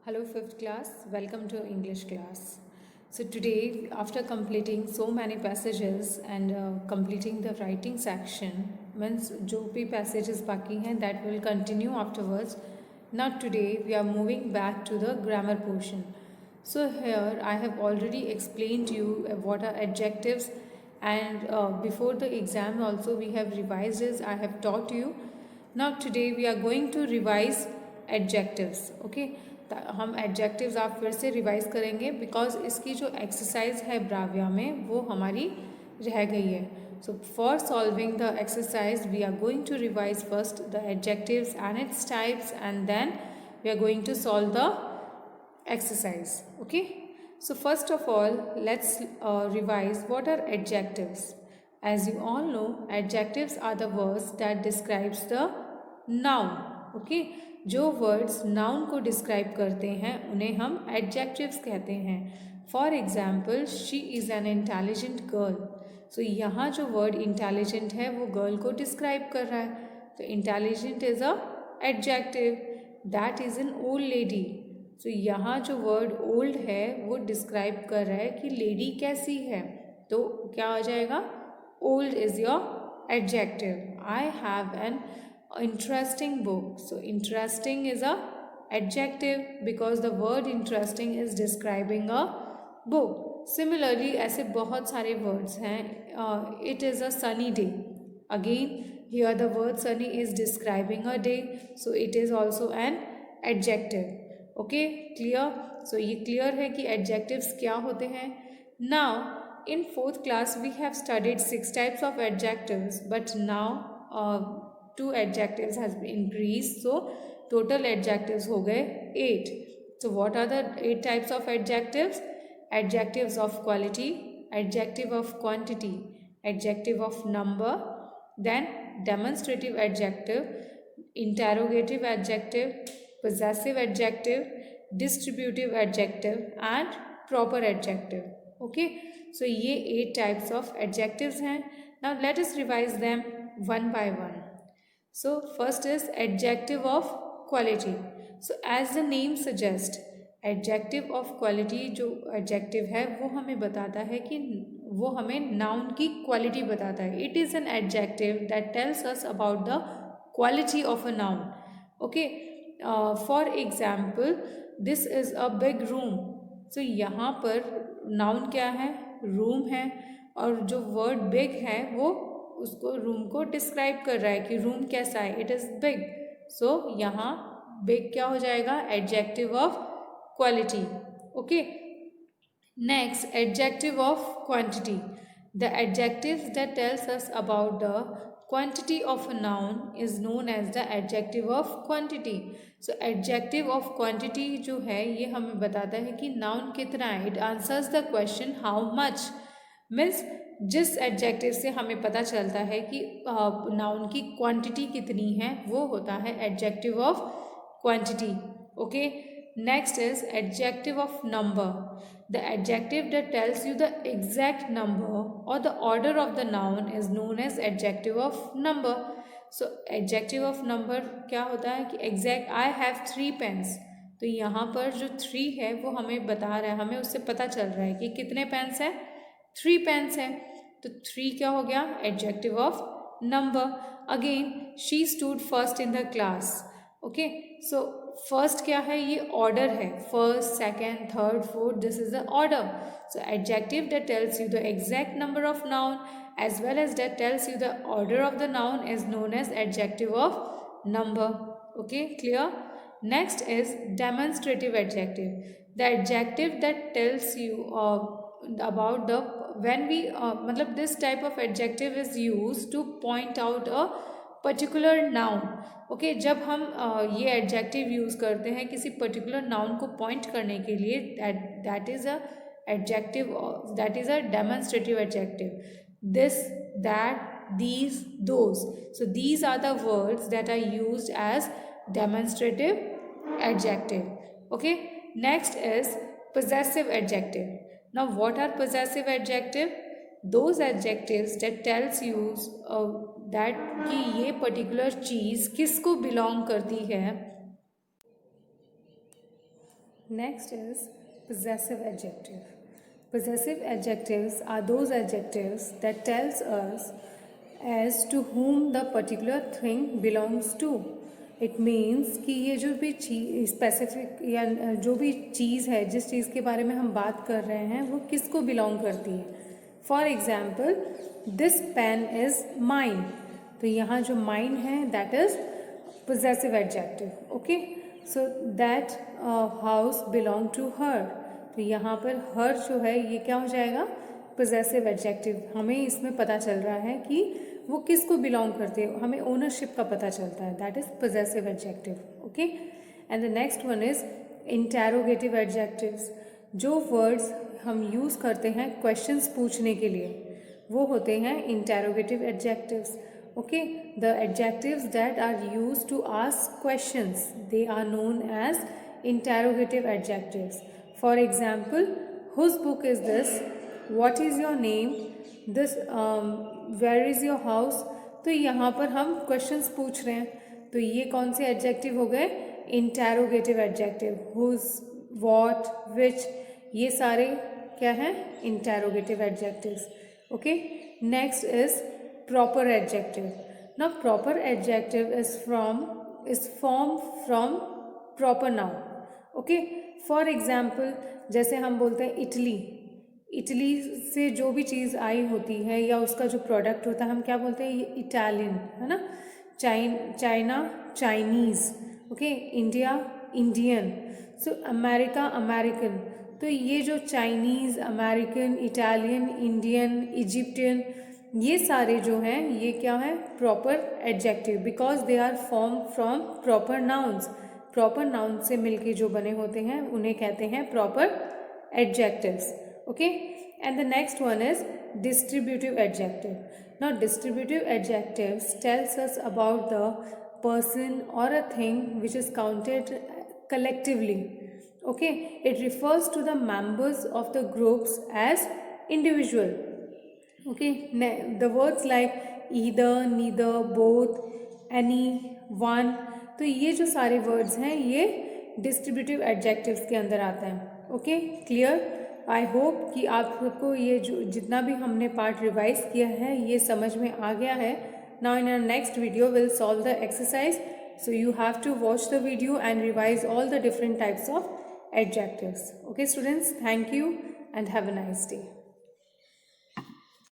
Hello, fifth class. Welcome to English class. So, today, after completing so many passages and completing the writing section, means जो भी passages बाकी हैं that will continue afterwards. Now, today we are moving back to the grammar portion. So, here I have already explained to you what are adjectives, and before the exam also we have revised this. I have taught you. Now, today we are going to revise adjectives. Okay. हम adjectives आप फिर से revise करेंगे because इसकी जो exercise है ब्राव्या में वो हमारी रह गई है. So for solving the exercise we are going to revise first the adjectives and its types and then we are going to solve the exercise. Okay, so first of all let's revise what are adjectives. As you all know, adjectives are the words that describes the noun. Okay, जो words noun को describe करते हैं उन्हें हम adjectives कहते हैं. For example, she is an intelligent girl. So यहाँ जो वर्ड इंटेलिजेंट है वो गर्ल को डिस्क्राइब कर रहा है. तो intelligent is a adjective. That is an old lady. So यहाँ जो वर्ड ओल्ड है वो डिस्क्राइब कर रहा है कि लेडी कैसी है. तो क्या आ जाएगा? Old is your adjective. I have an interesting book. So interesting is a adjective because the word interesting is describing a book. Similarly ऐसे बहुत सारे words हैं. It is a sunny day. Again here the word sunny is describing a day, so it is also an adjective. Okay, clear? So ये clear है कि adjectives क्या होते हैं. Now in fourth class we have studied 6 types of adjectives, but now 2 adjectives has been increased, so total adjectives हो गए 8. So what are the 8 types of adjectives? Adjectives of quality, adjective of quantity, adjective of number, then demonstrative adjective, interrogative adjective, possessive adjective, distributive adjective and proper adjective. Okay, so ये 8 types of adjectives हैं. Now let us revise them one by one. So first is adjective of quality. So as the name suggests, adjective of quality जो adjective है वो हमें बताता है कि वो हमें noun की quality बताता है. It is an adjective that tells us about the quality of a noun. Okay, for example, this is a big room. So यहाँ पर noun क्या है? room है. और जो word big है वो उसको रूम को डिस्क्राइब कर रहा है कि रूम कैसा है. It is big. सो यहाँ बिग क्या हो जाएगा? Adjective of quality. Okay, next adjective of quantity. The adjective that tells us about the quantity of a noun is known as the adjective of quantity. So adjective of quantity जो है ये हमें बताता है कि नाउन कितना है. It answers the question how much. Means जिस एडजेक्टिव से हमें पता चलता है कि नाउन की क्वांटिटी कितनी है वो होता है adjective of quantity. Okay, next is adjective of number. The adjective that tells you the exact number और the order of the noun is known as adjective of number. So adjective of number क्या होता है कि exact. I have 3 pens. तो यहाँ पर जो 3 है वो हमें बता रहा है, हमें उससे पता चल रहा है कि कितने पेन्स हैं. 3 पेन्स हैं. तो 3 क्या हो गया? Adjective of number. Again she stood first in the class. Okay, so first क्या है? ये ऑर्डर है. First, second, third, fourth, this is the order. So adjective that tells you the exact number of noun as well as that tells you the order of the noun is known as adjective of number. Okay, clear? Next is demonstrative adjective. The adjective that tells you about the when we मतलब this type of adjective is used to point out a particular noun. Okay, जब हम ये adjective use करते हैं किसी particular noun को point करने के लिए, that is a adjective, that is a demonstrative adjective. This, that, these, those. So these are the words that are used as demonstrative adjective. Okay, next is possessive adjective. Now what are possessive adjective? Those adjectives that tells you that कि ये particular चीज़ किसको belong करती है. Next is possessive adjective. Possessive adjectives are those adjectives that tells us as to whom the particular thing belongs to. It means कि ये जो भी चीज स्पेसिफिक या जो भी चीज़ है, जिस चीज़ के बारे में हम बात कर रहे हैं, वो किसको बिलोंग करती है. For example, this pen is mine. तो यहाँ जो माइन है that is possessive adjective. Okay, so that house belong to her. तो यहाँ पर हर जो है ये क्या हो जाएगा, possessive adjective. हमें इसमें पता चल रहा है कि वो किसको बिलोंग करते हैं, हमें ओनरशिप का पता चलता है. That is possessive adjective. Okay, and the next one is interrogative adjectives. जो वर्ड्स हम यूज़ करते हैं क्वेश्चंस पूछने के लिए, वो होते हैं interrogative adjectives. Okay, the adjectives that are used to ask questions, they are known as interrogative adjectives. For example, whose book is this? What is your name? This where is your house? तो यहाँ पर हम questions पूछ रहे हैं, तो ये कौन से adjective हो गए, interrogative adjective. whose, what, which, ये सारे क्या हैं, interrogative adjectives. Okay, next is proper adjective. Now proper adjective is formed from proper noun. Okay, for example, जैसे हम बोलते हैं इटली. इटली से जो भी चीज़ आई होती है या उसका जो प्रोडक्ट होता है, हम क्या बोलते हैं, ये इटालियन है ना. China Chinese. Okay, India Indian. So America American. तो ये जो Chinese, American, Italian, Indian, Egyptian, ये सारे जो हैं ये क्या है, proper adjective, because they are form from proper nouns. Proper noun से मिलके जो बने होते हैं उन्हें कहते हैं proper adjectives. Okay, and the next one is distributive adjective. Now distributive adjectives tells us about the person or a thing which is counted collectively. Okay, it refers to the members of the groups as individual. Okay, the words like either, neither, both, any, one, तो ये जो सारे words हैं ये distributive adjectives के अंदर आते हैं. Okay, clear. आई होप कि आप सबको ये जो जितना भी हमने पार्ट रिवाइज किया है ये समझ में आ गया है. Now in our next video we'll solve the exercise, so you have to watch the video and revise all the different types of adjectives. Okay students, thank you and have a nice day.